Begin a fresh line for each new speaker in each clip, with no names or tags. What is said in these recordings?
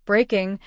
Breaking: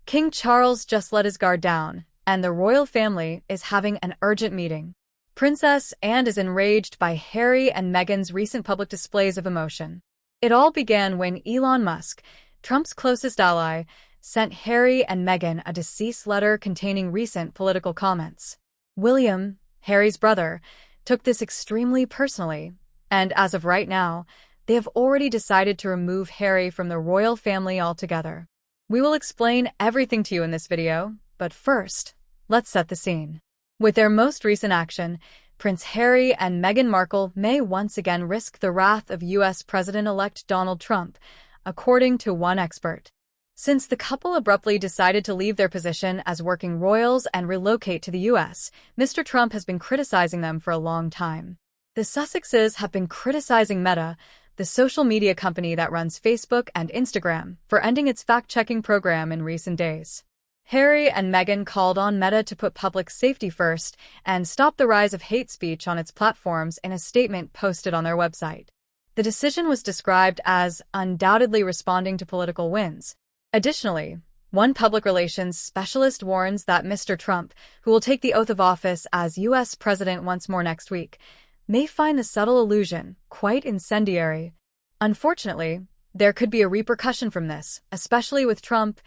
King Charles just let his guard down, and the royal family is having an urgent meeting. Princess Anne is enraged by Harry and Meghan's recent public displays of emotion. It all began when Elon Musk, Trump's closest ally, sent Harry and Meghan a deceased letter containing recent political comments. William, Harry's brother, took this extremely personally, and as of right now, they have already decided to remove Harry from the royal family altogether. We will explain everything to you in this video, but first, let's set the scene. With their most recent action, Prince Harry and Meghan Markle may once again risk the wrath of U.S. President-elect Donald Trump, according to one expert. Since the couple abruptly decided to leave their position as working royals and relocate to the U.S., Mr. Trump has been criticizing them for a long time. The Sussexes have been criticizing Meta, the social media company that runs Facebook and Instagram, for ending its fact-checking program in recent days. Harry and Meghan called on Meta to put public safety first and stop the rise of hate speech on its platforms in a statement posted on their website. The decision was described as undoubtedly responding to political winds. Additionally, one public relations specialist warns that Mr. Trump, who will take the oath of office as U.S. president once more next week, may find the subtle allusion quite incendiary. Unfortunately, there could be a repercussion from this, especially with Trump,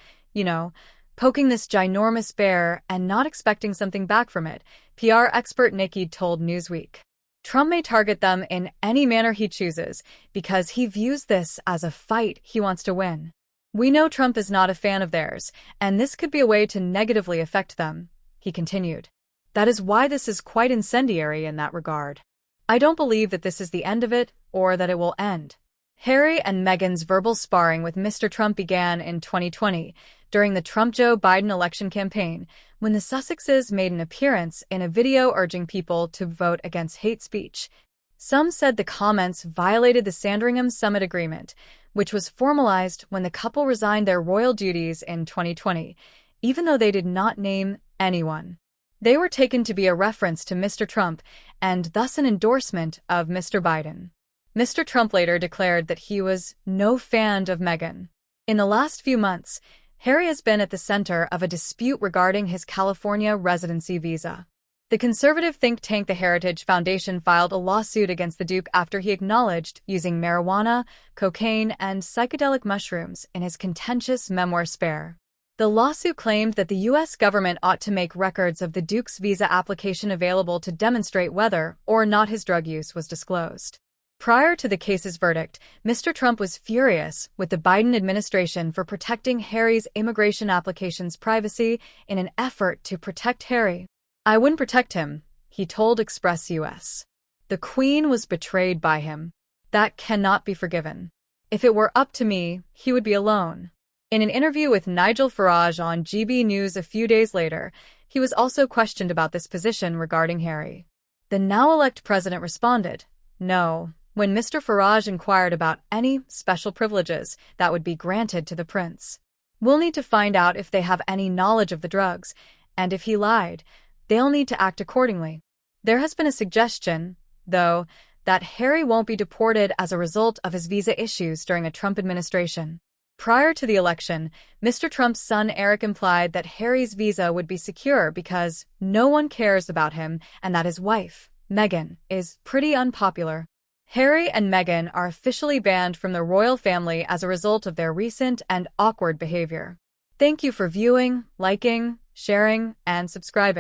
poking this ginormous bear and not expecting something back from it, PR expert Nikki told Newsweek. Trump may target them in any manner he chooses because he views this as a fight he wants to win. We know Trump is not a fan of theirs, and this could be a way to negatively affect them, he continued. That is why this is quite incendiary in that regard. I don't believe that this is the end of it, or that it will end. Harry and Meghan's verbal sparring with Mr. Trump began in 2020, during the Trump-Joe Biden election campaign, when the Sussexes made an appearance in a video urging people to vote against hate speech. Some said the comments violated the Sandringham Summit Agreement, which was formalized when the couple resigned their royal duties in 2020, even though they did not name anyone. They were taken to be a reference to Mr. Trump and thus an endorsement of Mr. Biden. Mr. Trump later declared that he was no fan of Meghan. In the last few months, Harry has been at the center of a dispute regarding his California residency visa. The conservative think tank The Heritage Foundation filed a lawsuit against the Duke after he acknowledged using marijuana, cocaine, and psychedelic mushrooms in his contentious memoir Spare. The lawsuit claimed that the U.S. government ought to make records of the Duke's visa application available to demonstrate whether or not his drug use was disclosed. Prior to the case's verdict, Mr. Trump was furious with the Biden administration for protecting Harry's immigration application's privacy in an effort to protect Harry. "I wouldn't protect him," he told Express US. "The Queen was betrayed by him. That cannot be forgiven. If it were up to me, he would be alone." In an interview with Nigel Farage on GB News a few days later, he was also questioned about this position regarding Harry. The now-elect president responded, "No," when Mr. Farage inquired about any special privileges that would be granted to the prince. "We'll need to find out if they have any knowledge of the drugs, and if he lied, they'll need to act accordingly." There has been a suggestion, though, that Harry won't be deported as a result of his visa issues during a Trump administration. Prior to the election, Mr. Trump's son Eric implied that Harry's visa would be secure because no one cares about him and that his wife, Meghan, is pretty unpopular. Harry and Meghan are officially banned from the royal family as a result of their recent and awkward behavior. Thank you for viewing, liking, sharing, and subscribing.